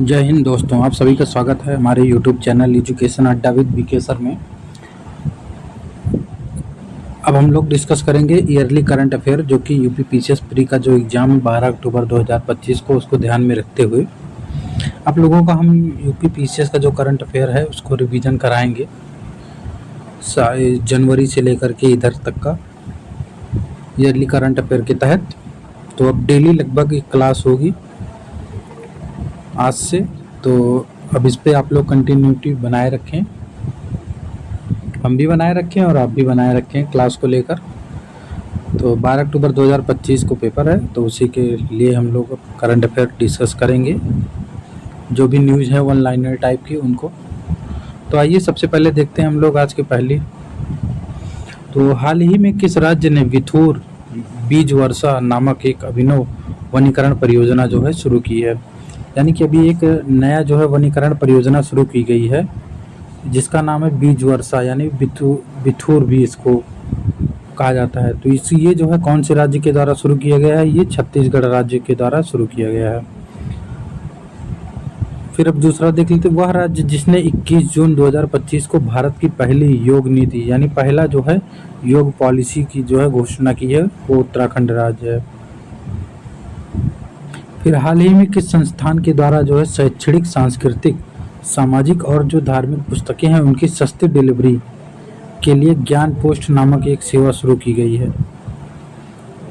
जय हिंद दोस्तों, आप सभी का स्वागत है हमारे यूट्यूब चैनल एजुकेशन अड्डा विद बीके सर में। अब हम लोग डिस्कस करेंगे ईयरली करंट अफेयर, जो कि यूपी पीसीएस प्री का जो एग्ज़ाम है 12 अक्टूबर 2025 को, उसको ध्यान में रखते हुए आप लोगों का हम यूपी पीसीएस का जो करंट अफेयर है उसको रिवीजन कराएंगे जनवरी से लेकर के इधर तक का ईयरली करंट अफेयर के तहत। तो अब डेली लगभग एक क्लास होगी आज से, तो अब इस पे आप लोग कंटिन्यूटी बनाए रखें, हम भी बनाए रखें और आप भी बनाए रखें क्लास को लेकर। तो 12 अक्टूबर 2025 को पेपर है, तो उसी के लिए हम लोग करंट अफेयर डिस्कस करेंगे, जो भी न्यूज़ है वन लाइनर टाइप की उनको। तो आइए सबसे पहले देखते हैं हम लोग आज की पहली। तो हाल ही में किस राज्य ने विथुर बीज वर्षा नामक एक अभिनव वनीकरण परियोजना जो है शुरू की है? यानी कि अभी एक नया जो है वनीकरण परियोजना शुरू की गई है जिसका नाम है बीज वर्षा, यानी बिथुर भी इसको कहा जाता है। तो ये जो है कौन से राज्य के द्वारा शुरू किया गया है? ये छत्तीसगढ़ राज्य के द्वारा शुरू किया गया है। फिर अब दूसरा देख लेते, वह राज्य जिसने 21 जून 2025 को भारत की पहली योग नीति यानी पहला जो है योग पॉलिसी की जो है घोषणा की है, वो उत्तराखंड राज्य है। फिर हाल ही में किस संस्थान के द्वारा जो है शैक्षणिक, सांस्कृतिक, सामाजिक और जो धार्मिक पुस्तकें हैं उनकी सस्ती डिलीवरी के लिए ज्ञान पोस्ट नामक एक सेवा शुरू की गई है?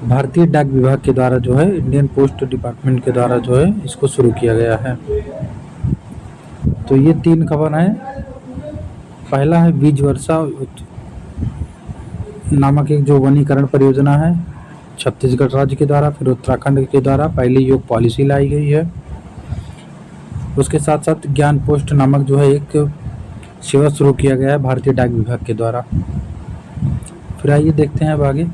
भारतीय डाक विभाग के द्वारा जो है, इंडियन पोस्ट डिपार्टमेंट के द्वारा जो है इसको शुरू किया गया है। तो ये 3 खबर हैं। पहला है बीज वर्षा नामक एक जो वनीकरण परियोजना है छत्तीसगढ़ राज्य के द्वारा, फिर उत्तराखंड के द्वारा पहली योग पॉलिसी लाई गई है। उसके साथ साथ ज्ञान पोस्ट नामक जो है एक सेवा शुरू किया गया है भारतीय डाक विभाग के द्वारा। फिर आइए देखते हैं अब आगे।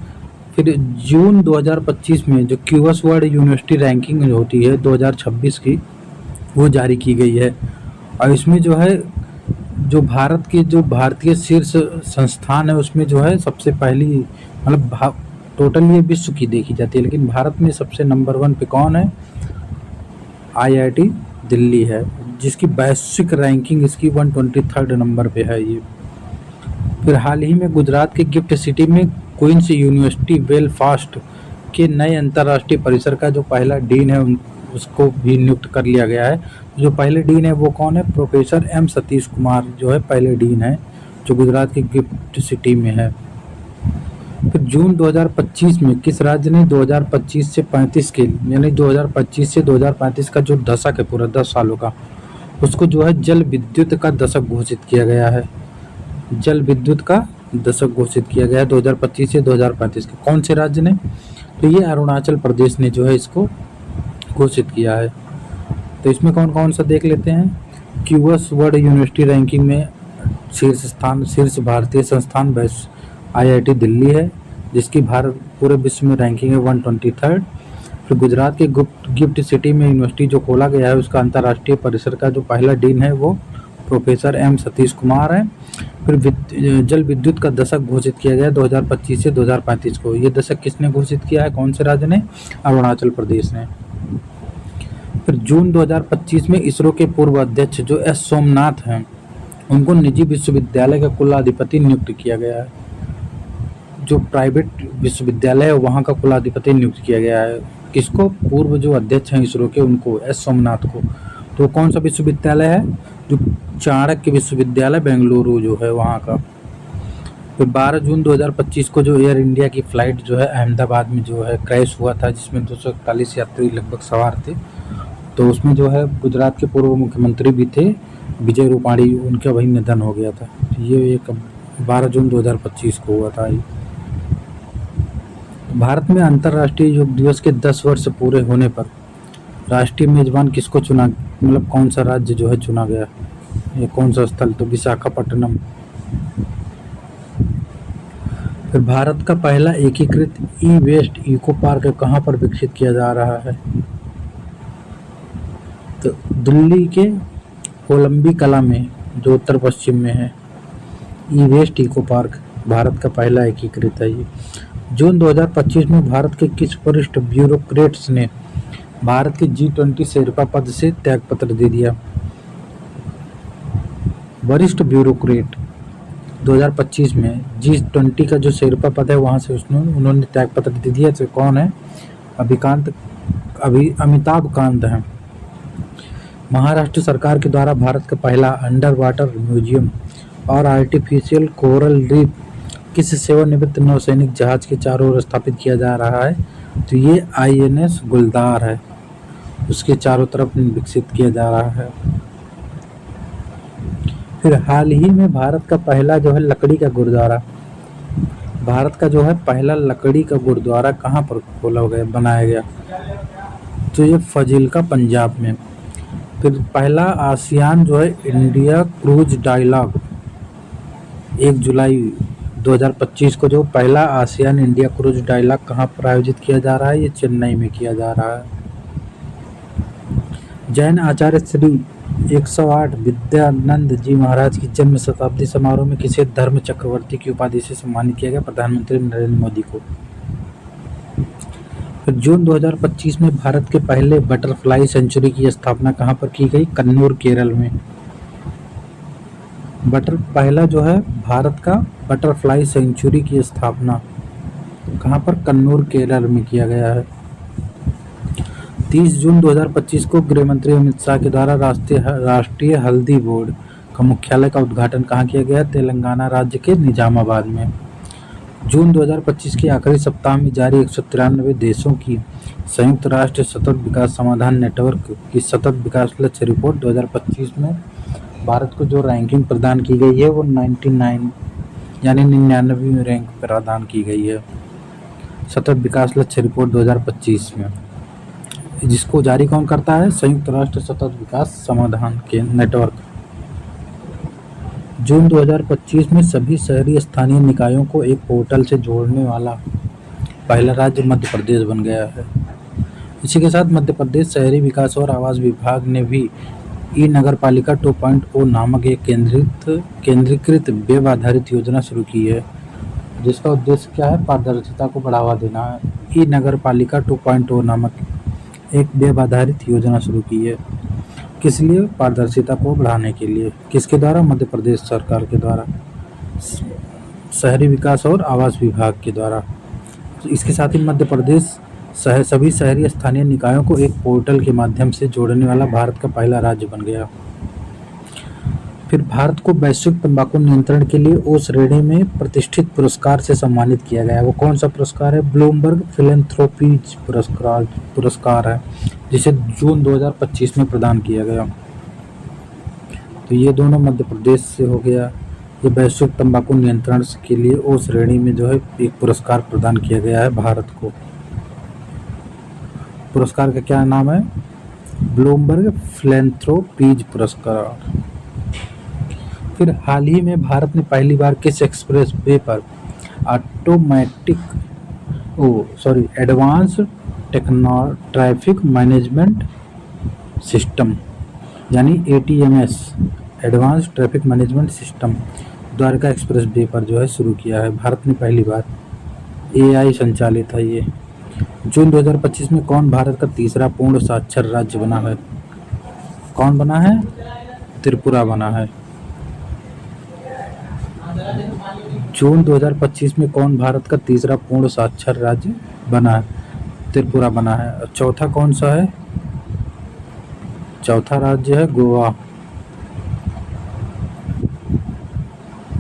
फिर जून 2025 में जो क्यूएस वर्ल्ड यूनिवर्सिटी रैंकिंग होती है 2026 की, वो जारी की गई है। और इसमें जो है जो भारत के जो भारतीय शीर्ष संस्थान है उसमें जो है सबसे पहली, मतलब टोटल ये विश्व की देखी जाती है, लेकिन भारत में सबसे नंबर 1 पे कौन है? आईआईटी दिल्ली है, जिसकी वैश्विक रैंकिंग इसकी 123rd नंबर पे है ये। फिर हाल ही में गुजरात के गिफ्ट सिटी में क्वींस यूनिवर्सिटी बेलफास्ट के नए अंतर्राष्ट्रीय परिसर का जो पहला डीन है उसको भी नियुक्त कर लिया गया है। जो पहले डीन है वो कौन है? प्रोफेसर एम सतीश कुमार जो है पहले डीन है, जो गुजरात के गिफ्ट सिटी में है। फिर जून 2025 में किस राज्य ने 2025 से 35 के यानी 2025 से 2035 का जो दशक है पूरा 10 सालों का, उसको जो है जल विद्युत का दशक घोषित किया गया है? जल विद्युत का दशक घोषित किया गया है 2025 से 2035 के कौन से राज्य ने? तो ये अरुणाचल प्रदेश ने जो है इसको घोषित किया है। तो इसमें कौन कौन सा देख लेते हैं। क्यूएस वर्ल्ड यूनिवर्सिटी रैंकिंग में शीर्ष भारतीय संस्थान आईआईटी दिल्ली है, जिसकी भारत पूरे विश्व में रैंकिंग है 123rd। फिर गुजरात के गिफ्ट सिटी में यूनिवर्सिटी जो खोला गया है उसका अंतर्राष्ट्रीय परिसर का जो पहला डीन है वो प्रोफेसर एम सतीश कुमार है। फिर जल विद्युत का दशक घोषित किया गया 2025 से 2035 को। ये दशक किसने घोषित किया है? कौन से राज्य ने? अरुणाचल प्रदेश ने। फिर जून 2025 में इसरो के पूर्व अध्यक्ष जो एस सोमनाथ हैं, उनको निजी विश्वविद्यालय का कुलाधिपति नियुक्त किया गया है। जो प्राइवेट विश्वविद्यालय है वहाँ का कुलाधिपति नियुक्त किया गया है। किसको? पूर्व जो अध्यक्ष हैं इसरो के, उनको, एस सोमनाथ को। तो कौन सा विश्वविद्यालय है? जो चाणक्य विश्वविद्यालय बेंगलुरु जो है वहाँ का। फिर 12 जून 2025 को जो एयर इंडिया की फ़्लाइट जो है अहमदाबाद में जो है क्रैश हुआ था, जिसमें 241 यात्री लगभग सवार थे। तो उसमें जो है गुजरात के पूर्व मुख्यमंत्री भी थे विजय रूपाणी, उनका वही निधन हो गया था। ये एक 12 जून 2025 को हुआ था। भारत में अंतर्राष्ट्रीय योग दिवस के 10 वर्ष पूरे होने पर राष्ट्रीय मेजबान किसको चुना, मतलब कौन सा राज्य जो है चुना गया, ये कौन सा स्थल? तो विशाखापट्टनम। फिर भारत का पहला एकीकृत ई वेस्ट इको पार्क कहाँ पर विकसित किया जा रहा है? तो दिल्ली के कोलंबी कला में, जो उत्तर पश्चिम में है। ई वेस्ट इको पार्क भारत का पहला एकीकृत है ये। जून 2025 में भारत के किस वरिष्ठ ब्यूरोक्रेट्स ने भारत के G20 शेरपा पद से त्यागपत्र दे दिया। वरिष्ठ ब्यूरोक्रेट 2025 में G20 का जो शेरपा पद है वहां से उन्होंने त्यागपत्र दे दिया। तो कौन है? अमिताभ कांत है। महाराष्ट्र सरकार के द्वारा भारत का पहला अंडर वाटर म्यूजियम और आर्टिफिशियल कोरल रीफ किस सेवानिवृत्त नौसैनिक जहाज के चारों ओर स्थापित किया जा रहा है? तो ये INS गुलदार है, उसके चारों तरफ विकसित किया जा रहा है। फिर हाल ही में भारत का पहला जो है लकड़ी का गुरुद्वारा, भारत का जो है पहला लकड़ी का गुरुद्वारा कहाँ पर बनाया गया? तो ये फजीलका पंजाब में। फिर पहला आसियान जो है इंडिया क्रूज डायलॉग 1 जुलाई 2025 को जो पहला आसियान इंडिया क्रूज डायलॉग कहाँ पर आयोजित किया जा रहा है? ये चेन्नई में किया जा रहा है। जैन आचार्य श्री 108 विद्यानंद जी महाराज की जन्म शताब्दी समारोह में किसे धर्म चक्रवर्ती की उपाधि से सम्मानित किया गया? प्रधानमंत्री नरेंद्र मोदी को। फिर जून 2025 में भारत के पहले बटरफ्लाई सेंचुरी की स्थापना कहाँ पर की गई? कन्नूर, केरल में। पहला जो है भारत का बटरफ्लाई सेंचुरी की स्थापना कहाँ पर? कन्नूर, केरल में किया गया है। 30 जून 2025 को गृह मंत्री अमित शाह के द्वारा राष्ट्रीय हल्दी बोर्ड का मुख्यालय का उद्घाटन कहाँ किया गया? तेलंगाना राज्य के निजामाबाद में। जून 2025 के आखिरी सप्ताह में जारी 193 देशों की संयुक्त राष्ट्र सतत विकास समाधान नेटवर्क की सतत विकास लक्ष्य रिपोर्ट 2025 में भारत को जो रैंकिंग प्रदान की गई है वो 99 यानी 99वीं रैंक प्रदान की गई है सतत विकास लक्ष्य रिपोर्ट 2025 में। जिसको जारी कौन करता है? संयुक्त राष्ट्र सतत विकास समाधान के नेटवर्क। जून 2025 में सभी शहरी स्थानीय निकायों को एक पोर्टल से जोड़ने वाला पहला राज्य मध्य प्रदेश बन गया है। इसी के साथ मध्य प्रदेश शहरी विकास और आवास विभाग ने भी ई नगरपालिका 2.0 नामक एक केंद्रीकृत वेब आधारित योजना शुरू की है, जिसका उद्देश्य क्या है? पारदर्शिता को बढ़ावा देना है। ई नगरपालिका 2.0 नामक एक वेब आधारित योजना शुरू की है। किस लिए? पारदर्शिता को बढ़ाने के लिए। किसके द्वारा? मध्य प्रदेश सरकार के द्वारा, शहरी विकास और आवास विभाग के द्वारा। इसके साथ ही मध्य प्रदेश सभी शहरी स्थानीय निकायों को एक पोर्टल के माध्यम से जोड़ने वाला भारत का पहला राज्य बन गया। फिर भारत को वैश्विक तंबाकू नियंत्रण के लिए ओ श्रेणी में प्रतिष्ठित पुरस्कार से सम्मानित किया गया। वो कौन सा पुरस्कार है? ब्लूमबर्ग फिलैंथ्रोपीज पुरस्कार है, जिसे जून 2025 में प्रदान किया गया। तो ये दोनों मध्य प्रदेश से हो गया। ये वैश्विक तंबाकू नियंत्रण के लिए ओ श्रेणी में जो है एक पुरस्कार प्रदान किया गया है भारत को। पुरस्कार का क्या नाम है? ब्लूमबर्ग फिलैंथ्रोपीज पुरस्कार। फिर हाल ही में भारत ने पहली बार किस एक्सप्रेस वे पर एडवांस ट्रैफिक मैनेजमेंट सिस्टम यानी ATMS advance traffic management system Dwarka express way पर जो है शुरू किया है भारत ने पहली बार। AI संचालित है ये। जून 2025 में कौन भारत का तीसरा पूर्ण साक्षर राज्य बना है? कौन बना है? त्रिपुरा बना है। जून 2025 में कौन भारत का तीसरा पूर्ण साक्षर राज्य बना है? त्रिपुरा बना है। और चौथा कौन सा है? चौथा राज्य है गोवा।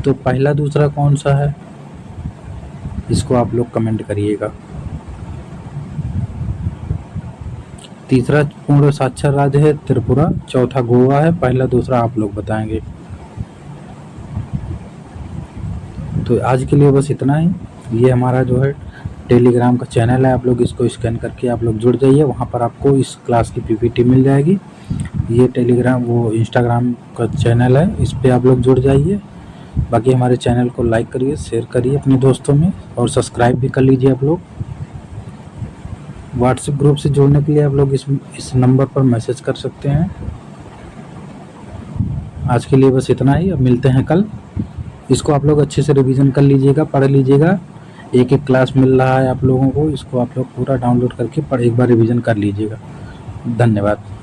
तो पहला दूसरा कौन सा है? इसको आप लोग कमेंट करिएगा। तीसरा पूर्ण साक्षर राज्य है त्रिपुरा, चौथा गोवा है, पहला दूसरा आप लोग बताएंगे। तो आज के लिए बस इतना ही। ये हमारा जो है टेलीग्राम का चैनल है, आप लोग इसको स्कैन करके आप लोग जुड़ जाइए, वहाँ पर आपको इस क्लास की PPT मिल जाएगी। ये टेलीग्राम इंस्टाग्राम का चैनल है, इस पर आप लोग जुड़ जाइए। बाकी हमारे चैनल को लाइक करिए, शेयर करिए अपने दोस्तों में और सब्सक्राइब भी कर लीजिए आप लोग। व्हाट्सएप ग्रुप से जुड़ने के लिए आप लोग इस नंबर पर मैसेज कर सकते हैं। आज के लिए बस इतना ही, अब मिलते हैं कल। इसको आप लोग अच्छे से रिवीजन कर लीजिएगा, पढ़ लीजिएगा। एक क्लास मिल रहा है आप लोगों को, इसको आप लोग पूरा डाउनलोड करके एक बार रिवीजन कर लीजिएगा। धन्यवाद।